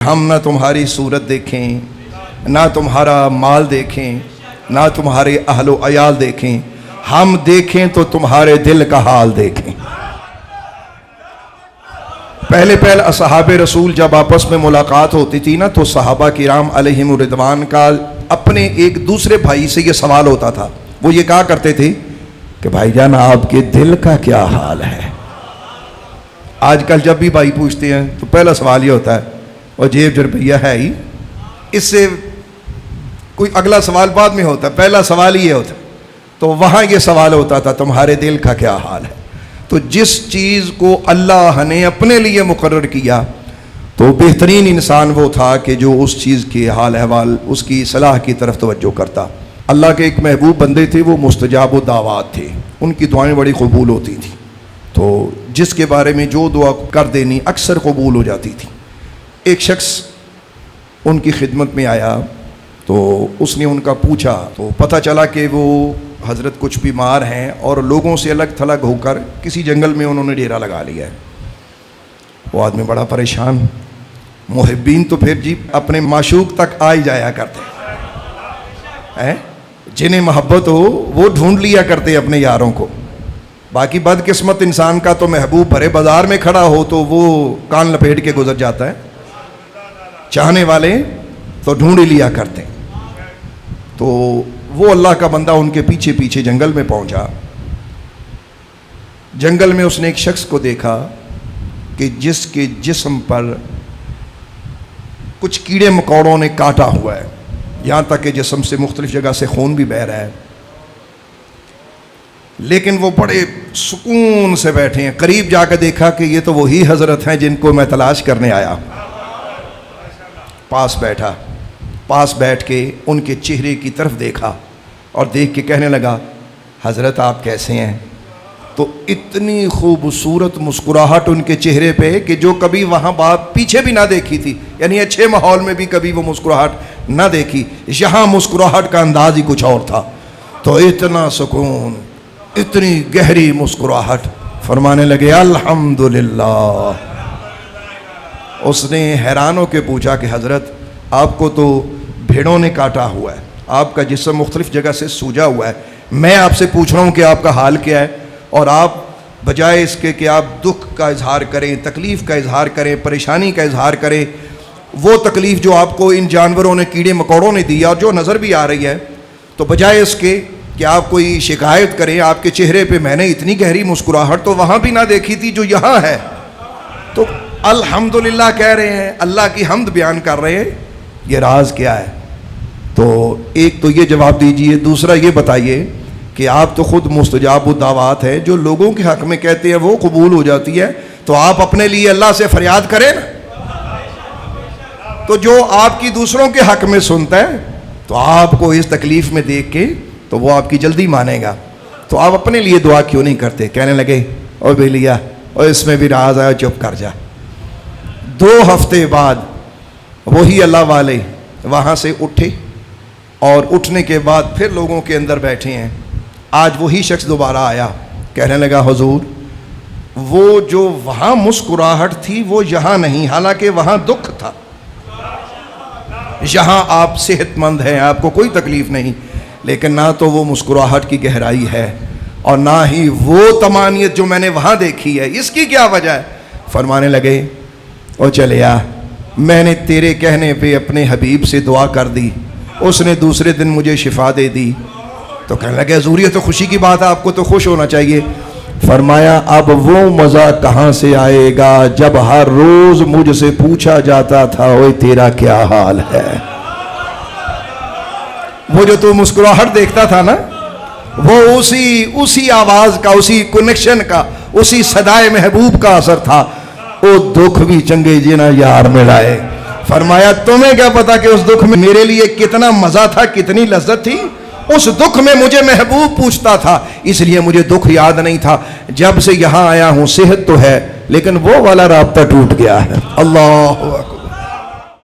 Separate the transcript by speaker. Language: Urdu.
Speaker 1: ہم نہ تمہاری صورت دیکھیں، نہ تمہارا مال دیکھیں، نہ تمہارے اہل و عیال دیکھیں، ہم دیکھیں تو تمہارے دل کا حال دیکھیں۔ پہلے اصحاب رسول جب آپس میں ملاقات ہوتی تھی نا تو صحابہ کرام علیہم الرضوان کا اپنے ایک دوسرے بھائی سے یہ سوال ہوتا تھا۔ وہ یہ کہا کرتے تھے کہ بھائی جان آپ کے دل کا کیا حال ہے؟ آج کل جب بھی بھائی پوچھتے ہیں تو پہلا سوال یہ ہوتا ہے اور جیب روپیہ ہے ہی، اس سے کوئی اگلا سوال بعد میں ہوتا ہے، پہلا سوال ہی یہ ہوتا ہے۔ تو وہاں یہ سوال ہوتا تھا تمہارے دل کا کیا حال ہے؟ تو جس چیز کو اللہ نے اپنے لیے مقرر کیا تو بہترین انسان وہ تھا کہ جو اس چیز کے حال احوال، اس کی صلاح کی طرف توجہ کرتا۔ اللہ کے ایک محبوب بندے تھے، وہ مستجاب الدعوات تھے، ان کی دعائیں بڑی قبول ہوتی تھیں، تو جس کے بارے میں جو دعا کر دینی اکثر قبول ہو جاتی تھی۔ ایک شخص ان کی خدمت میں آیا تو اس نے ان کا پوچھا تو پتہ چلا کہ وہ حضرت کچھ بیمار ہیں اور لوگوں سے الگ تھلگ ہو کر کسی جنگل میں انہوں نے ڈیرا لگا لیا ہے۔ وہ آدمی بڑا پریشان۔ محبین تو پھر جی اپنے معشوق تک آ ہی جایا کرتے ہیں، جنہیں محبت ہو وہ ڈھونڈ لیا کرتے اپنے یاروں کو۔ باقی بد قسمت انسان کا تو محبوب بھرے بازار میں کھڑا ہو تو وہ کان لپیٹ کے گزر جاتا ہے، چاہنے والے تو ڈھونڈ ہی لیا کرتے۔ تو وہ اللہ کا بندہ ان کے پیچھے پیچھے جنگل میں پہنچا۔ جنگل میں اس نے ایک شخص کو دیکھا کہ جس کے جسم پر کچھ کیڑے مکوڑوں نے کاٹا ہوا ہے، یہاں تک کہ جسم سے مختلف جگہ سے خون بھی بہہ رہا ہے، لیکن وہ بڑے سکون سے بیٹھے ہیں۔ قریب جا کے دیکھا کہ یہ تو وہی حضرت ہیں جن کو میں تلاش کرنے آیا۔ پاس بیٹھا، پاس بیٹھ کے ان کے چہرے کی طرف دیکھا اور دیکھ کے کہنے لگا حضرت آپ کیسے ہیں؟ تو اتنی خوبصورت مسکراہٹ ان کے چہرے پہ کہ جو کبھی وہاں بات پیچھے بھی نہ دیکھی تھی، یعنی اچھے ماحول میں بھی کبھی وہ مسکراہٹ نہ دیکھی، یہاں مسکراہٹ کا انداز ہی کچھ اور تھا۔ تو اتنا سکون، اتنی گہری مسکراہٹ، فرمانے لگے الحمدللہ۔ اس نے حیران ہو کے پوچھا کہ حضرت آپ کو تو بھیڑوں نے کاٹا ہوا ہے، آپ کا جسم مختلف جگہ سے سوجا ہوا ہے، میں آپ سے پوچھ رہا ہوں کہ آپ کا حال کیا ہے، اور آپ بجائے اس کے کہ آپ دکھ کا اظہار کریں، تکلیف کا اظہار کریں، پریشانی کا اظہار کریں، وہ تکلیف جو آپ کو ان جانوروں نے، کیڑے مکوڑوں نے دی اور جو نظر بھی آ رہی ہے، تو بجائے اس کے کہ آپ کوئی شکایت کریں، آپ کے چہرے پہ میں نے اتنی گہری مسکراہٹ تو وہاں بھی نہ دیکھی تھی جو یہاں ہے۔ تو الحمدللہ کہہ رہے ہیں، اللہ کی حمد بیان کر رہے ہیں، یہ راز کیا ہے؟ تو ایک تو یہ جواب دیجئے، دوسرا یہ بتائیے کہ آپ تو خود مستجاب الدعوات ہے، جو لوگوں کے حق میں کہتے ہیں وہ قبول ہو جاتی ہے، تو آپ اپنے لیے اللہ سے فریاد کریں نا۔ تو جو آپ کی دوسروں کے حق میں سنتا ہے تو آپ کو اس تکلیف میں دیکھ کے تو وہ آپ کی جلدی مانے گا، تو آپ اپنے لیے دعا کیوں نہیں کرتے؟ کہنے لگے او بے لیا اور اس میں بھی راز آیا، چپ کر جا۔ 2 ہفتے بعد وہی اللہ والے وہاں سے اٹھے اور اٹھنے کے بعد پھر لوگوں کے اندر بیٹھے ہیں۔ آج وہی شخص دوبارہ آیا، کہنے لگا حضور وہ جو وہاں مسکراہٹ تھی وہ یہاں نہیں، حالانکہ وہاں دکھ تھا، یہاں آپ صحت مند ہیں، آپ کو کوئی تکلیف نہیں، لیکن نہ تو وہ مسکراہٹ کی گہرائی ہے اور نہ ہی وہ طمانیت جو میں نے وہاں دیکھی ہے، اس کی کیا وجہ ہے؟ فرمانے لگے او چلے آ، میں نے تیرے کہنے پہ اپنے حبیب سے دعا کر دی، اس نے دوسرے دن مجھے شفا دے دی۔ تو کہنے لگے حضور یہ تو خوشی کی بات ہے، آپ کو تو خوش ہونا چاہیے۔ فرمایا اب وہ مزہ کہاں سے آئے گا جب ہر روز مجھ سے پوچھا جاتا تھا اوے تیرا کیا حال ہے؟ وہ جو تو مسکراہٹ دیکھتا تھا نا، وہ اسی آواز کا، اسی کنیکشن کا، اسی صدائے محبوب کا اثر تھا۔ وہ دکھ بھی چنگے جینا یار میں لائے۔ فرمایا تمہیں کیا پتا کہ اس دکھ میں میرے لیے کتنا مزہ تھا، کتنی لذت تھی؟ اس دکھ میں مجھے محبوب پوچھتا تھا، اس لیے مجھے دکھ یاد نہیں تھا۔ جب سے یہاں آیا ہوں صحت تو ہے لیکن وہ والا رابطہ ٹوٹ گیا ہے۔ اللہ اکبر۔